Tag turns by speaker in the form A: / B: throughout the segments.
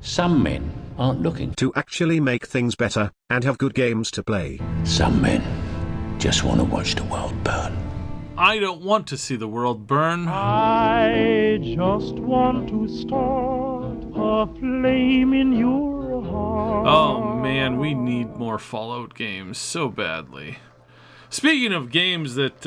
A: Some men aren't looking
B: to actually make things better and have good games to play.
A: Some men just want to watch the world burn.
C: I don't want to see the world burn.
D: I just want to start a flame in your heart.
C: Oh man, we need more Fallout games so badly. Speaking of games that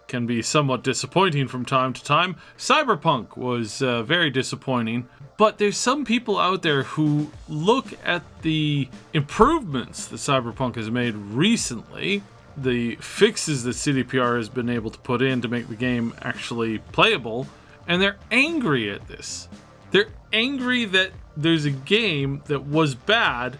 C: can be somewhat disappointing from time to time, Cyberpunk was very disappointing. But there's some people out there who look at the improvements that Cyberpunk has made recently, the fixes that CDPR has been able to put in to make the game actually playable, and they're angry at this. They're angry that there's a game that was bad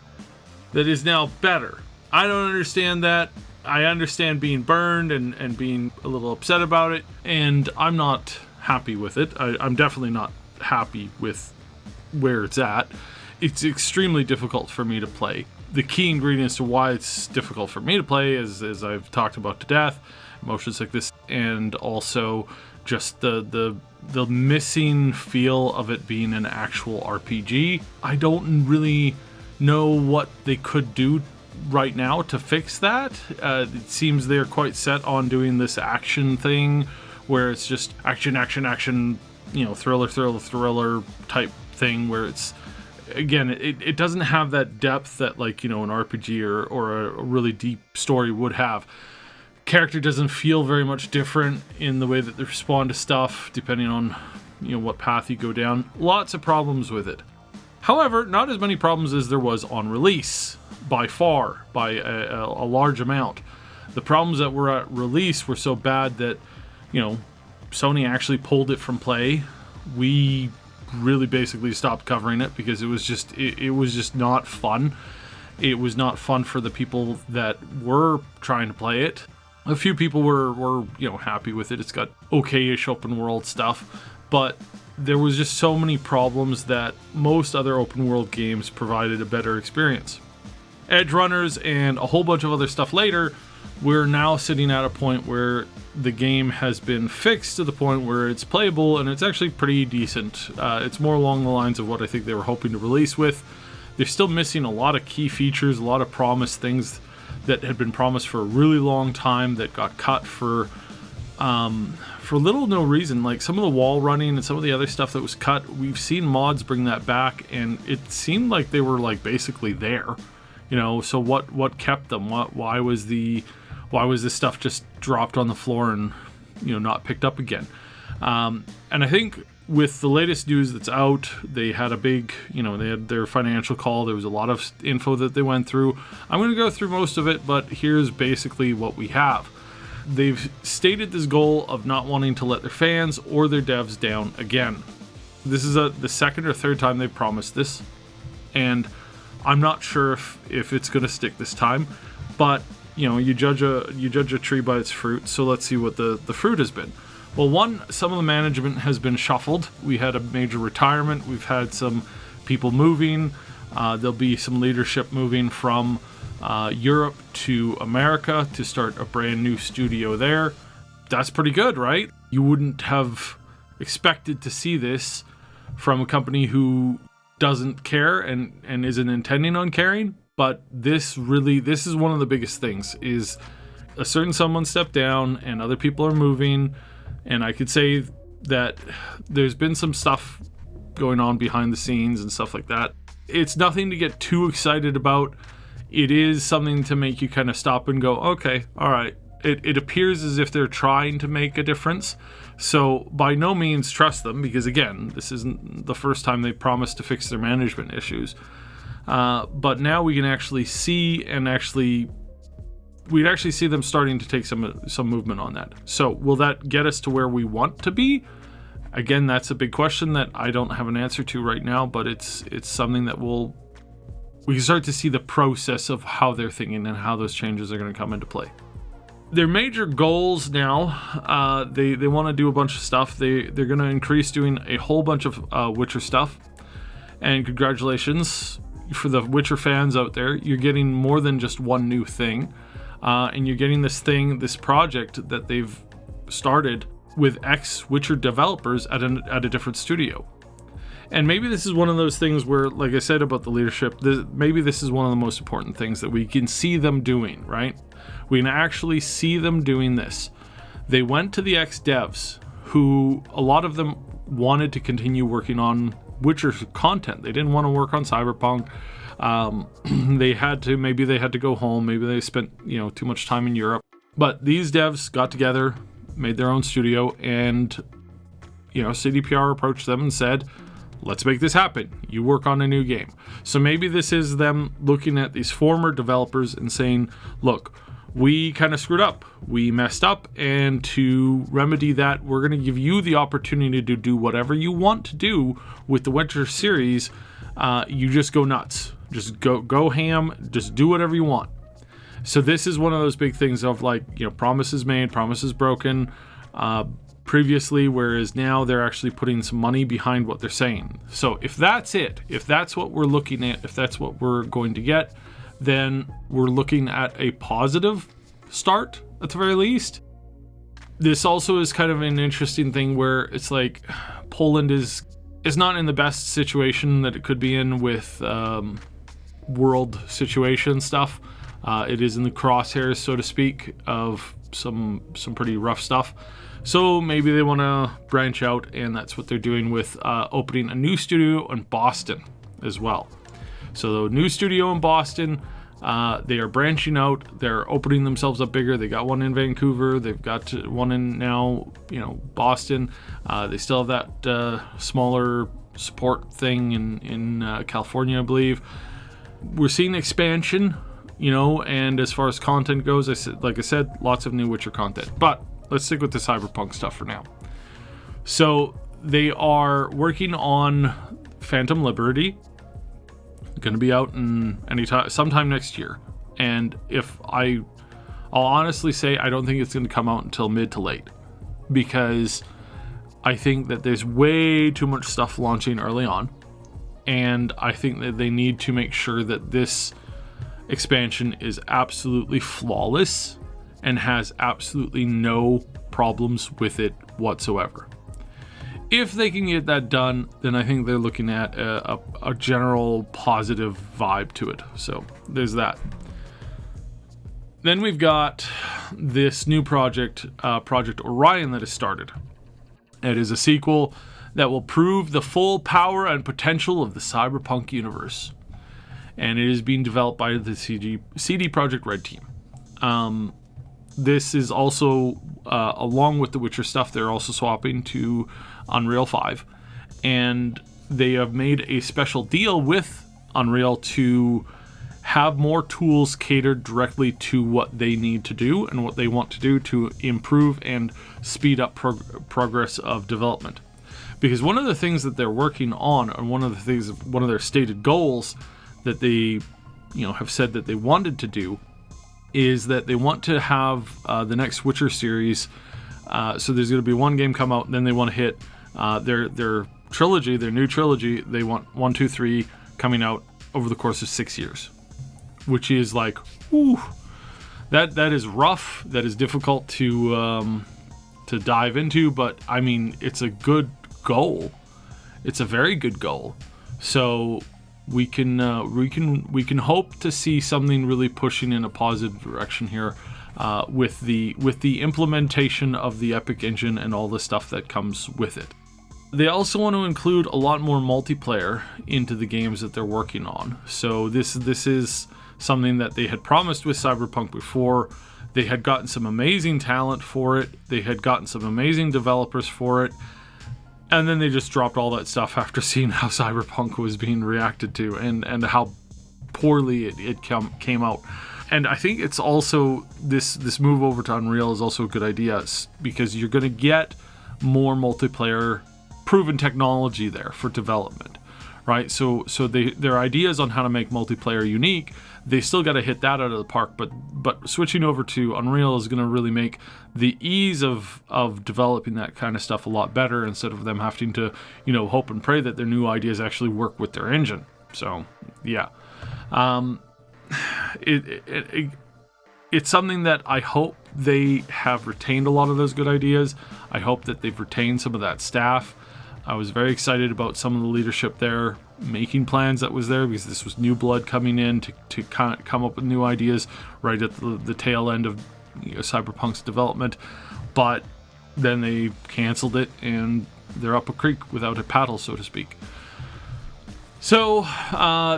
C: that is now better. I don't understand that. I understand being burned and being a little upset about it, and I'm not happy with it. I'm definitely not happy with where it's at. It's extremely difficult for me to play. The key ingredients to why it's difficult for me to play is, as I've talked about to death, motion sickness, and also just the missing feel of it being an actual RPG. I don't really know what they could do right now to fix that. It seems they're quite set on doing this action thing where it's just action, thriller type thing where it's, again, it doesn't have that depth that, like, an RPG or a really deep story would have. Character doesn't feel very much different in the way that they respond to stuff depending on what path you go down. Lots of problems with it. However, not as many problems as there was on release, by far, by a large amount. The problems that were at release were so bad that Sony actually pulled it from play. We really basically stopped covering it because it was just not fun. It was not fun for the people that were trying to play it. A few people were happy with it. It's got okay-ish open world stuff, but there was just so many problems that most other open world games provided a better experience. Edgerunners and a whole bunch of other stuff later, we're now sitting at a point where the game has been fixed to the point where it's playable and it's actually pretty decent. It's more along the lines of what I think they were hoping to release with. They're still missing a lot of key features, a lot of promised things that had been promised for a really long time that got cut for little or no reason. Like some of the wall running and some of the other stuff that was cut, we've seen mods bring that back, and it seemed like they were like basically there. So what kept them? Why was this stuff just dropped on the floor and not picked up again? And I think with the latest news that's out, they had a big, they had their financial call. There was a lot of info that they went through. I'm going to go through most of it, but here's basically what we have. They've stated this goal of not wanting to let their fans or their devs down again. This is the second or third time they've promised this, and I'm not sure if it's going to stick this time, but you judge a tree by its fruit. So let's see what the fruit has been. Well, some of the management has been shuffled. We had a major retirement. We've had some people moving. There'll be some leadership moving from Europe to America to start a brand new studio there. That's pretty good, right? You wouldn't have expected to see this from a company who doesn't care and isn't intending on caring, but this is one of the biggest things, is a certain someone stepped down and other people are moving, and I could say that there's been some stuff going on behind the scenes and stuff like that. It's nothing to get too excited about. It is something to make you kind of stop and go, okay, all right. It appears as if they're trying to make a difference. So by no means trust them, because again, this isn't the first time they've promised to fix their management issues. But now we can actually see, we'd actually see them starting to take some movement on that. So will that get us to where we want to be? Again, that's a big question that I don't have an answer to right now, but it's something that we can start to see the process of how they're thinking and how those changes are going to come into play. Their major goals now, they want to do a bunch of stuff. They're going to increase doing a whole bunch of Witcher stuff. And congratulations for the Witcher fans out there. You're getting more than just one new thing. And you're getting this project that they've started with ex-Witcher developers at a different studio. And maybe this is one of those things where, like I said about the leadership, maybe this is one of the most important things that we can see them doing, right? We can actually see them doing this. They went to the ex-devs, who a lot of them wanted to continue working on Witcher content. They didn't want to work on Cyberpunk. They had to go home. Maybe they spent, too much time in Europe. But these devs got together, made their own studio, and, CDPR approached them and said, let's make this happen. You work on a new game. So maybe this is them looking at these former developers and saying, look, we kind of screwed up. We messed up, and to remedy that, we're going to give you the opportunity to do whatever you want to do with the Witcher series. You just go nuts. Just go ham. Just do whatever you want. So this is one of those big things of promises made, promises broken previously, whereas now they're actually putting some money behind what they're saying. So if that's it, if that's what we're looking at, if that's what we're going to get, then we're looking at a positive start at the very least. This also is kind of an interesting thing where it's like Poland is not in the best situation that it could be in with world situation stuff. It is in the crosshairs, so to speak, of some pretty rough stuff. So maybe they want to branch out, and that's what they're doing with opening a new studio in Boston as well. So the new studio in Boston, they are branching out. They're opening themselves up bigger. They got one in Vancouver. They've got one in now, Boston. They still have that smaller support thing in California, I believe. We're seeing expansion, and as far as content goes, like I said, lots of new Witcher content. But let's stick with the Cyberpunk stuff for now. So they are working on Phantom Liberty. Going to be out sometime next year. And I'll honestly say I don't think it's going to come out until mid to late, because I think that there's way too much stuff launching early on, and I think that they need to make sure that this expansion is absolutely flawless and has absolutely no problems with it whatsoever. If they can get that done, then I think they're looking at a general positive vibe to it. So there's that. Then we've got this new project, Projekt Orion, that has started. It is a sequel that will prove the full power and potential of the Cyberpunk universe. And it is being developed by the CD Projekt Red team. This is also, along with the Witcher stuff, they're also swapping to Unreal 5. And they have made a special deal with Unreal to have more tools catered directly to what they need to do and what they want to do to improve and speed up progress of development. Because one of the things that they're working on, and one of their stated goals that they, have said that they wanted to do, is that they want to have the next Witcher series. So there's going to be one game come out, and then they want to hit their trilogy, their new trilogy. They want 1, 2, 3 coming out over the course of 6 years, which is like, whew, that is rough. That is difficult to dive into, but I mean, it's a good goal. It's a very good goal. So we can hope to see something really pushing in a positive direction here with the implementation of the Epic engine and all the stuff that comes with it. They also want to include a lot more multiplayer into the games that they're working on. So this is something that they had promised with Cyberpunk before. They had gotten some amazing talent for it. They had gotten some amazing developers for it. And then they just dropped all that stuff after seeing how Cyberpunk was being reacted to and how poorly it came out. And I think it's also, this move over to Unreal is also a good idea, because you're going to get more multiplayer proven technology there for development, right? So their ideas on how to make multiplayer unique, they still got to hit that out of the park, but switching over to Unreal is going to really make the ease of developing that kind of stuff a lot better, instead of them having to, hope and pray that their new ideas actually work with their engine. So, yeah. It's something that I hope they have retained a lot of those good ideas. I hope that they've retained some of that staff. I was very excited about some of the leadership there making plans that was there, because this was new blood coming in to come up with new ideas right at the tail end of Cyberpunk's development. But then they canceled it, and they're up a creek without a paddle, so to speak. So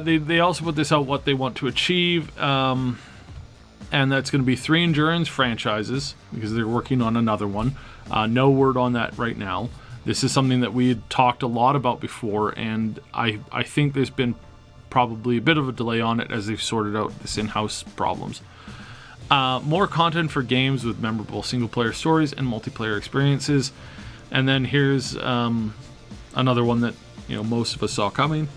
C: they also put this out what they want to achieve, and that's going to be 3 Endurance franchises, because they're working on another one. No word on that right now. This is something that we had talked a lot about before, and I think there's been probably a bit of a delay on it as they've sorted out this in-house problems. More content for games with memorable single-player stories and multiplayer experiences. And then here's another one that most of us saw coming.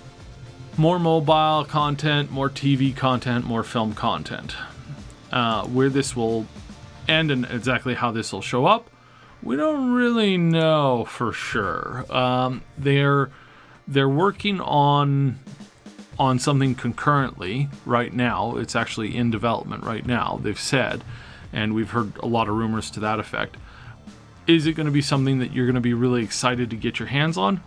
C: More mobile content, more TV content, more film content. Where this will end and exactly how this will show up, we don't really know for sure. They're working on something concurrently right now. It's actually in development right now, they've said, and we've heard a lot of rumors to that effect. Is it going to be something that you're going to be really excited to get your hands on?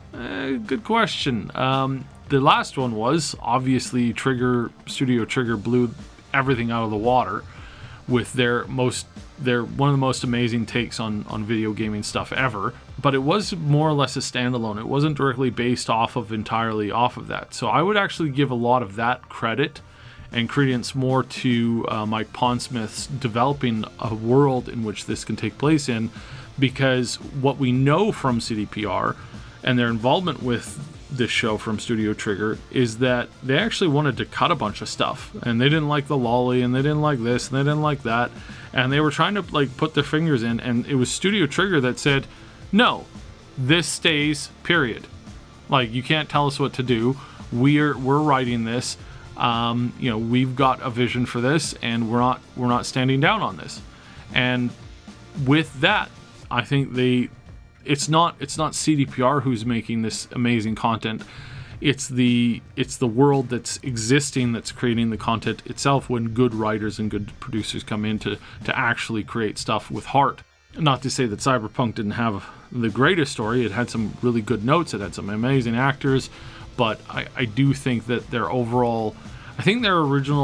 C: Good question. The last one was obviously Studio Trigger blew everything out of the water with their one of the most amazing takes on video gaming stuff ever. But it was more or less a standalone. It wasn't directly based entirely off of that. So I would actually give a lot of that credit and credence more to Mike Pondsmith's developing a world in which this can take place in, because what we know from CDPR and their involvement with this show from Studio Trigger is that they actually wanted to cut a bunch of stuff, and they didn't like the lolly, and they didn't like this, and they didn't like that, and they were trying to put their fingers in, and it was Studio Trigger that said, no, this stays, period. You can't tell us what to do. We're writing this. We've got a vision for this, and we're not standing down on this. And with that, I think it's not CDPR who's making this amazing content. It's the world that's existing that's creating the content itself, when good writers and good producers come in to actually create stuff with heart. Not to say that Cyberpunk didn't have the greatest story. It had some really good notes. It had some amazing actors. But I do think that their original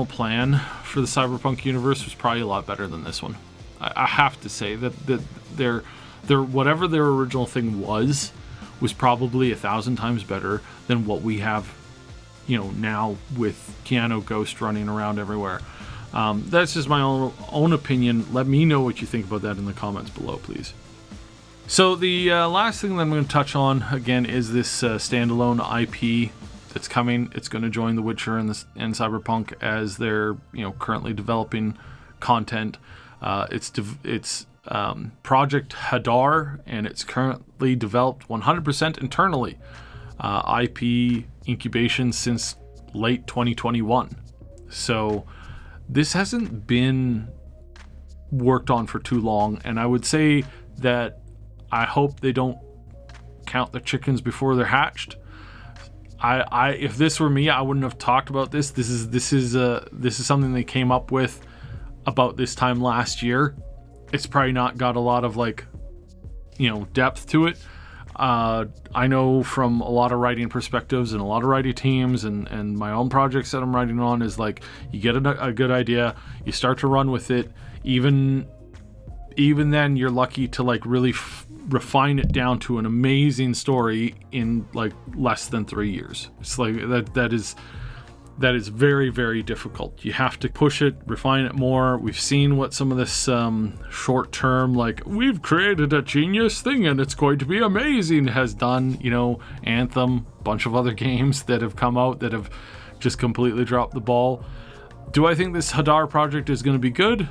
C: plan for the Cyberpunk universe was probably a lot better than this one. I have to say that their whatever their original thing was probably 1,000 times better than what we have, now with Keanu Ghost running around everywhere. That's just my own opinion. Let me know what you think about that in the comments below, please. So the last thing that I'm going to touch on again is this standalone IP that's coming. It's going to join The Witcher and Cyberpunk as they're currently developing content. It's Projekt Hadar, and it's currently developed 100% internally. IP incubation since late 2021. So this hasn't been worked on for too long, and I would say that I hope they don't count the chickens before they're hatched. If this were me, I wouldn't have talked about this. This is something they came up with about this time last year. It's probably not got a lot of depth to it. I know from a lot of writing perspectives and a lot of writing teams and my own projects that I'm writing on is you get a good idea, you start to run with it. Even then, you're lucky to really refine it down to an amazing story in less than 3 years. It's that is very, very difficult. You have to push it, refine it more. We've seen what some of this short term, we've created a genius thing and it's going to be amazing, has done. Anthem, a bunch of other games that have come out that have just completely dropped the ball. Do I think this Hadar project is going to be good?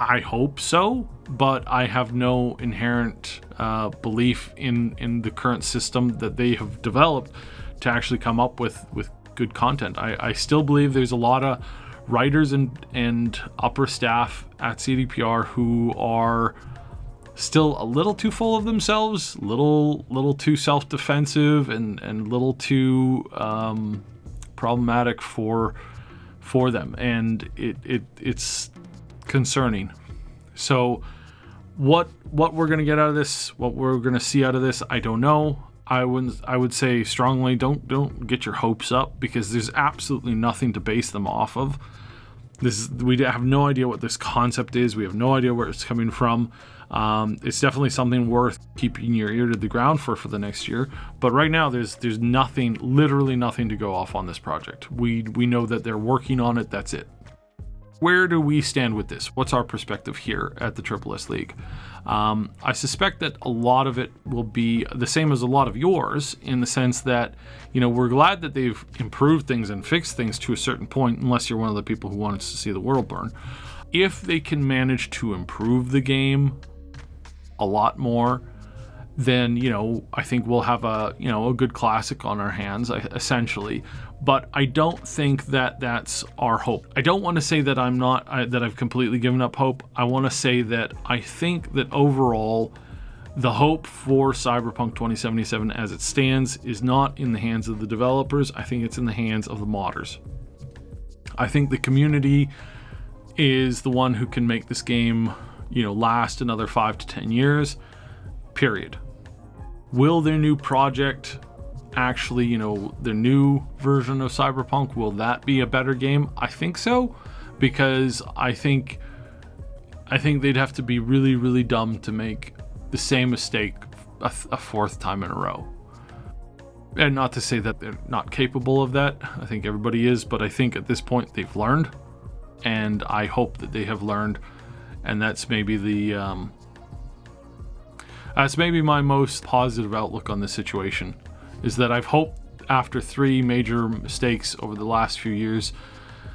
C: I hope so, but I have no inherent belief in the current system that they have developed to actually come up with good content. I still believe there's a lot of writers and upper staff at CDPR who are still a little too full of themselves, little too self-defensive, and little too problematic for them, and it's concerning. So what we're gonna get out of this, what we're gonna see out of this, I don't know. I would say strongly don't get your hopes up, because there's absolutely nothing to base them off of. We have no idea what this concept is. We have no idea where it's coming from. It's definitely something worth keeping your ear to the ground for the next year. But right now, there's nothing, literally nothing to go off on this project. We know that they're working on it. That's it. Where do we stand with this? What's our perspective here at the Triple S League? I suspect that a lot of it will be the same as a lot of yours, in the sense that, we're glad that they've improved things and fixed things to a certain point, unless you're one of the people who wanted to see the world burn. If they can manage to improve the game a lot more, then, I think we'll have a good classic on our hands, essentially. But I don't think that that's our hope. I don't want to say that that I've completely given up hope. I want to say that I think that overall, the hope for Cyberpunk 2077 as it stands is not in the hands of the developers. I think it's in the hands of the modders. I think the community is the one who can make this game, last another 5 to 10 years, period. Will their new project actually, the new version of Cyberpunk, will that be a better game? I think so, because I think they'd have to be really, really dumb to make the same mistake a fourth time in a row. And not to say that they're not capable of that. I think everybody is, but I think at this point they've learned, and I hope that they have learned, and that's maybe that's maybe my most positive outlook on this situation, is that I've hoped after 3 major mistakes over the last few years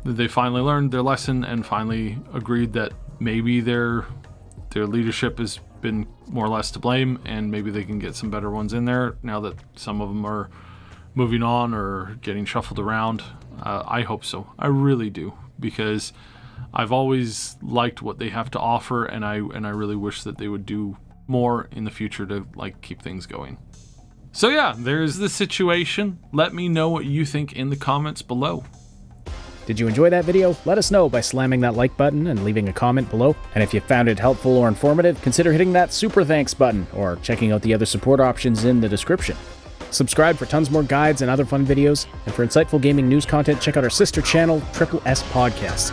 C: that they finally learned their lesson and finally agreed that maybe their leadership has been more or less to blame, and maybe they can get some better ones in there now that some of them are moving on or getting shuffled around. I hope so. I really do, because I've always liked what they have to offer, and I really wish that they would do more in the future to keep things going. So yeah, there's the situation. Let me know what you think in the comments below.
E: Did you enjoy that video? Let us know by slamming that like button and leaving a comment below. And if you found it helpful or informative, consider hitting that super thanks button or checking out the other support options in the description. Subscribe for tons more guides and other fun videos. And for insightful gaming news content, check out our sister channel, Triple S Podcast.